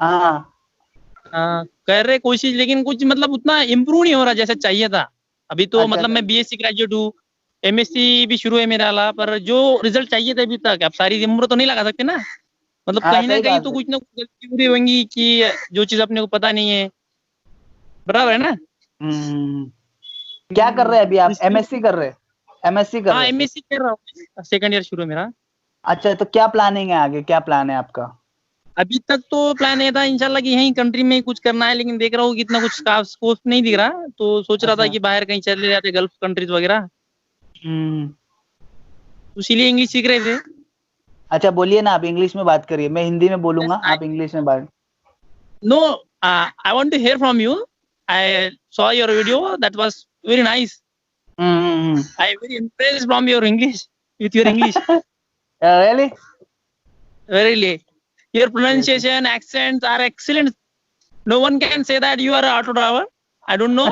हाँ कर रहे कोशिश, लेकिन कुछ मतलब उतना इम्प्रूव नहीं हो रहा जैसे चाहिए था। अभी तो अच्छा मतलब मैं बीएससी ग्रेजुएट हूँ, एमएससी भी शुरू है मेरा वाला, पर जो रिजल्ट चाहिए था अभी तक, अब सारी उम्र तो नहीं लगा सकते ना, मतलब हाँ, कहीं ना सही कहीं बात तो है। कुछ ना कुछ गलती पूरी होंगी कि जो चीज अपने को पता नहीं है, बराबर है ना। हम्म। क्या कर रहे हैं अभी तो आप? इसलिए एमएससी कर रहे हैं? एमएससी कर हाँ, रहे हैं? एमएससी कर रहा हूँ, सेकंड ईयर शुरू है मेरा। अच्छा, तो क्या प्लानिंग है आगे, क्या प्लान है आपका? अभी तक तो प्लान ये था इंशाल्लाह कि यहीं कंट्री में कुछ करना है, लेकिन देख रहा हूँ कि इतना कुछ स्कोप नहीं दिख रहा, तो सोच रहा था अच्छा। कि बाहर कहीं चले जाते, गल्फ कंट्रीज वगैरह, हम्म। तो इसीलिए इंग्लिश सीख रहे थे। अच्छा, बोलिए ना, आप इंग्लिश में बात करिए, मैं हिंदी में बोलूंगा, Yes, आप इंग्लिश में बात। no, I want to hear from you. I saw your video. That was very nice. Hmm. I very impressed from your English, with your English. Really? Really, your yes. pronunciation, accents are excellent. No one can say that you are an auto driver. I don't know.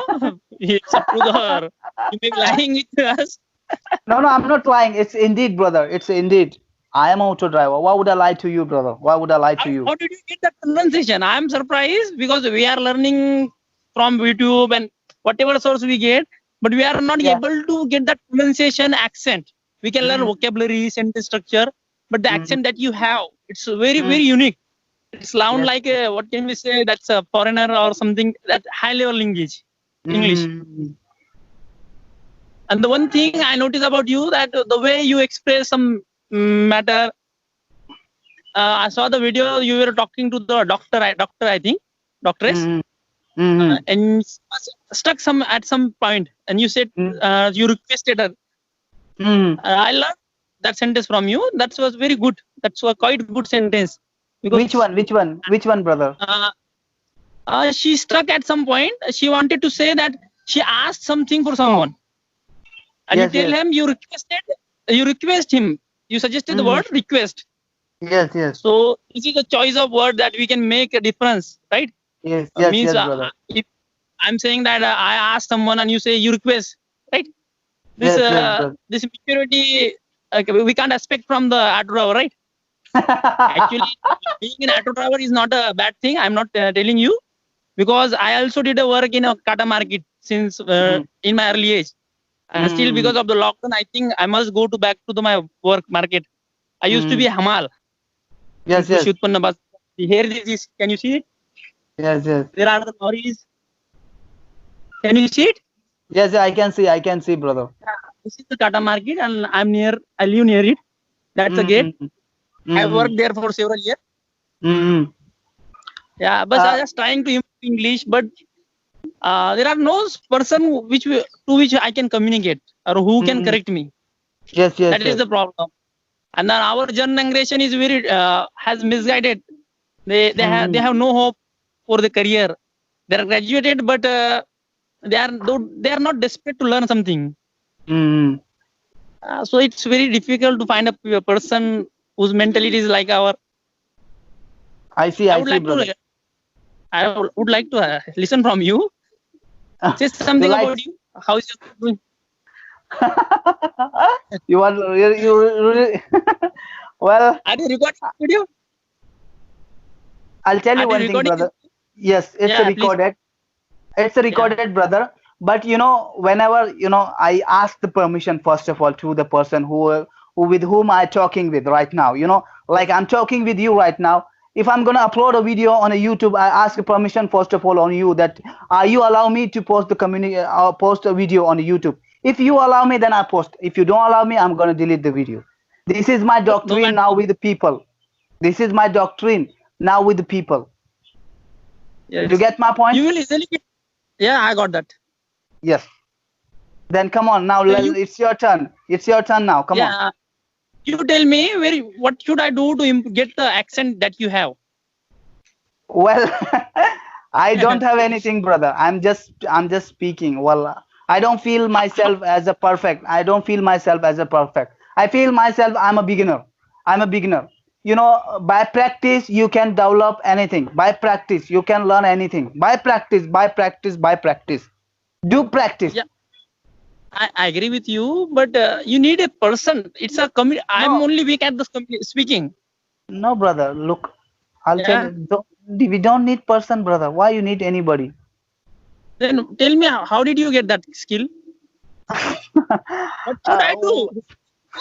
It's a truth or you may be lying with us. No, no, I'm not lying. It's indeed, brother. It's indeed. I am auto driver. Why would I lie to you, brother? Why would I lie to you? How did you get that pronunciation? I am surprised because we are learning from YouTube and whatever source we get, but we are not Yeah. able to get that pronunciation accent. We can learn Mm, vocabulary, sentence structure, but the mm, accent that you have, it's very, mm. very unique. It sound Yes. like a, what can we say? That's a foreigner or something. That high level English. English. Mm. And the one thing I notice about you that the way you express some matter. I saw the video you were talking to the doctor. I think, doctoress, Mm. Mm. and stuck some at some point, and you said Mm. you requested her. Mm. I learned that sentence from you. That was very good. That's a quite good sentence Which because one? Which one? Which one, brother? she stuck at some point. She wanted to say that she asked something for someone, and you Yes, tell yes. him you request him. You suggested the Mm. word request. Yes, yes. So this is a choice of word that we can make a difference, right? Yes, yes, Means yes, brother. if I'm saying that I ask someone and you say you request, right? This Yes, yes, brother. this maturity we can't expect from the auto driver, right? Actually, being an auto driver is not a bad thing. I'm not telling you, because I also did a work in a kata market since Mm. in my early age, and still Mm. because of the lockdown, I think I must go to back to my work market. I used to be Mm. a hamal in Yes, yes. Krishi Utpanna Bas. Here this is. Can you see it? Yes, yes. There are the lorries. Can you see it? Yes, I can see. I can see, brother. This is the Tata market, and I live near it. That's a gate. Mm. I Mm. worked there for several years. Mm. Yeah, but I was trying to improve English, but there are no person to which I can communicate or who can Mm. correct me. Yes, yes, That is yes. the problem. And then our generation is very has misguided. They Mm. have no hope for the career. They are graduated, but they are not desperate to learn something. Mm. So it's very difficult to find a person whose mentality is like our. I see, I I would see, like brother. to would like to listen from you. Say You something like? about you. How is your doing? You want you really well, Are you recording video? I'll tell you Are you one thing, recording this? brother. Yes, it's a Yeah, please. recorded. It's a Yeah. recorded, brother. But whenever I ask the permission first of all to the person who with whom I talking with right now. Like I'm talking with you right now. If I'm gonna upload a video on a YouTube, I ask permission first of all on you that you allow me to post the post a video on YouTube. If you allow me, then I post. If you don't allow me, I'm gonna delete the video. This is my No doctrine matter. now with the people. This is my doctrine now with the people. Do you Yes. get my point? You will easily get. Yeah, I got that. Yes. Then come on now. So you, It's your turn. It's your turn now. Come on. yeah, you tell me what should I do to get the accent that you have? Well, I don't have anything, brother. I'm just speaking. Well, I don't feel myself as a perfect. I don't feel myself as a perfect. I feel myself I'm a beginner. I'm a beginner. By practice you can develop anything. By practice you can learn anything. By practice, by practice, by practice. Do practice. Yeah, I agree with you, but you need a person. It's a community. I'm No, only weak at the speaking. no, brother. Look, I'll tell Yeah. you. We don't need person, brother. Why you need anybody? Then tell me, how did you get that skill? What should I do?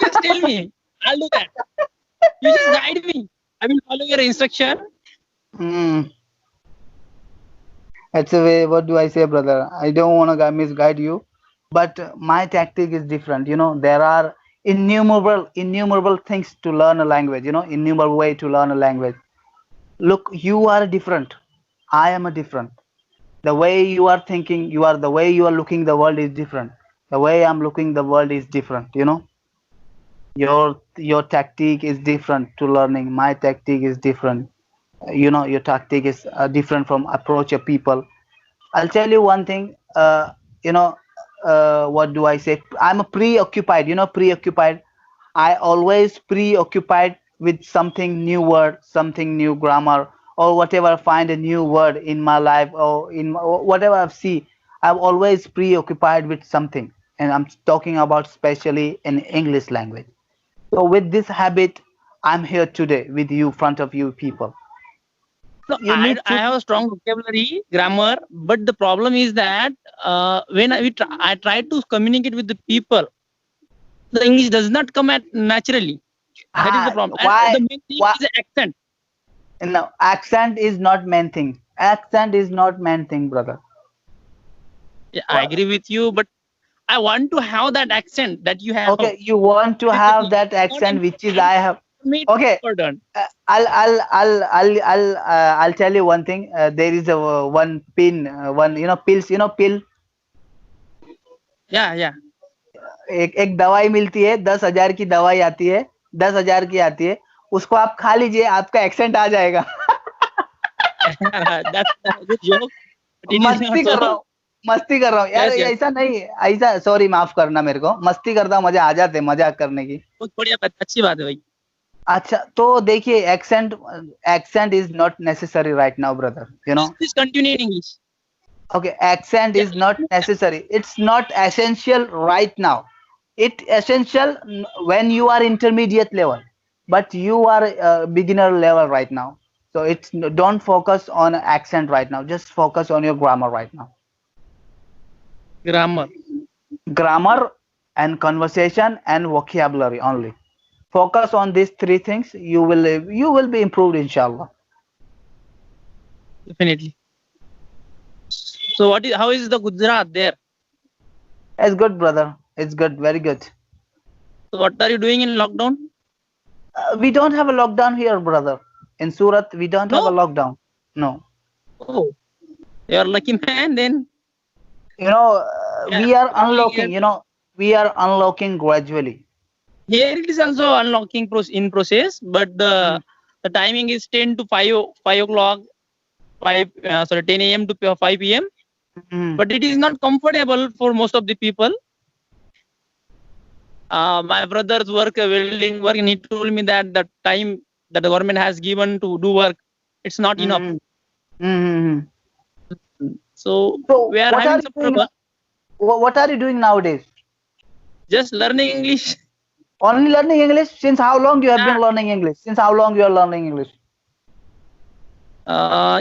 Just tell me. I'll do that. You just guide me. I will follow your instruction. mm, That's a way. What do I say, brother? I don't want to misguide you, but my tactic is different. There are innumerable things to learn a language. Innumerable way to learn a language. Look, you are different. I am a different. The way you are thinking, the way you are looking the world is different. The way I'm looking the world is different. Your tactic is different to learning. My tactic is different. Your tactic is different from approach of people. I'll tell you one thing. You know, what do I say? I'm a preoccupied. Preoccupied. I always preoccupied with something new word, something new grammar, or whatever. Find a new word in my life or or whatever I've seen. I'm always preoccupied with something, and I'm talking about especially in English language. So with this habit, I'm here today with you, front of you people. No, You need I to. have a strong vocabulary, grammar, but the problem is that when I try to communicate with the people, the English does not come at naturally. That is the problem. And Why? the main thing Why? is the accent. No, accent is not main thing. Accent is not main thing, brother. Yeah, I agree with you, but I want to have that accent that you have. Okay, you want to That is the have thing. that It's not accent, which is important. I have. For me, it's Okay, important. I'll tell you one thing. There is a one pin, one pills. Pill. Yeah, yeah. एक एक दवाई मिलती है, 10,000 की दवाई आती है, 10,000 की आती है. उसको आप खा लीजिए, आपका एक्सेंट आ जाएगा. That's a good joke, but it is मस्ती not कर रहा so. हूँ. मस्ती कर रहा हूँ यार, Yes, yes. ऐसा नहीं. ऐसा सॉरी, माफ करना मेरे को. मस्ती करता हूँ, मजा आ जाते मजाक करने की. बहुत बढ़िया बात, अच्छी बात है भाई. अच्छा, तो देखिए, accent is not necessary right now, brother. Please continue in English. Okay, accent Yeah. is not necessary. It's not essential right now. It essential when you are intermediate level, but you are beginner level right now. So it's don't focus on accent right now. Just focus on your grammar right now. Grammar. Grammar and conversation and vocabulary only. Focus on these three things. You will be improved, inshallah. Definitely. So how is the Gujarat there? It's good, brother. It's good. Very good. So what are you doing in lockdown? We don't have a lockdown here, brother. In Surat, we don't have a No. lockdown. No. Oh, you're lucky man then. Yeah, we are Only here. unlocking. We are unlocking gradually. Here it is also unlocking in process, but the timing is 10 to 5 o'clock, 10 a.m. to 5 p.m. Mm. But it is not comfortable for most of the people. My brother's work, welding work, and he told me that the time that the government has given to do work, it's not enough. Mm. So So we are what are having you some doing? trouble. What are you doing nowadays? Just learning English. Only learning English? Since how long you have Yeah. been learning English? Since how long you are learning English?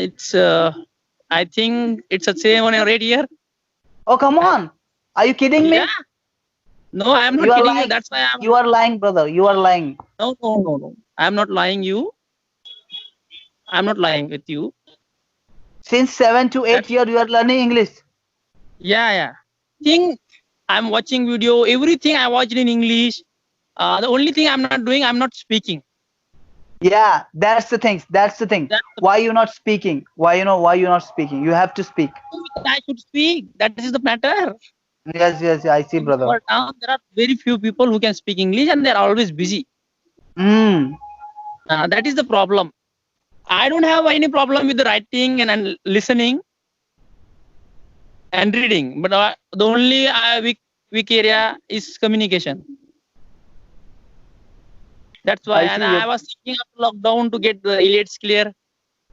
It's I think it's a 7 or 8 year. Oh, come on. Are you kidding me? Yeah. No, I am not You are kidding you. lying. That's why I'm. You are lying, brother. You are lying. No. I'm not lying you. I'm not lying with you. Since 7 to 8 years, you are learning English. Yeah. Think I'm watching video. Everything I watched in English. The only thing I'm not doing, I'm not speaking. Yeah, that's the thing. Why you not speaking? Why you not speaking? You have to speak. I should speak. That is the matter. Yes, I see, brother. But there are very few people who can speak English, and they're always busy. That is the problem. I don't have any problem with the writing and listening and reading, but the only weak area is communication. That's why, and I was thinking of lockdown to get the IELTS clear.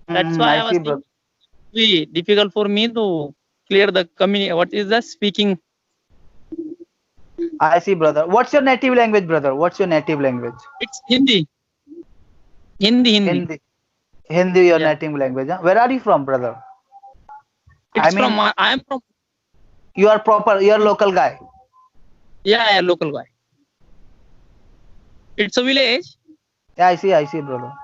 That's why I was thinking it would be difficult for me to clear the what is the speaking. I see, brother. What's your native language, brother? What's your native language? It's Hindi. Hindi. Hindi, your Yeah. native language. Huh? Where are you from, brother? I It's mean, from I am from you are proper, you are local guy. yeah, local guy. It's a village. Yeah, I see, brother.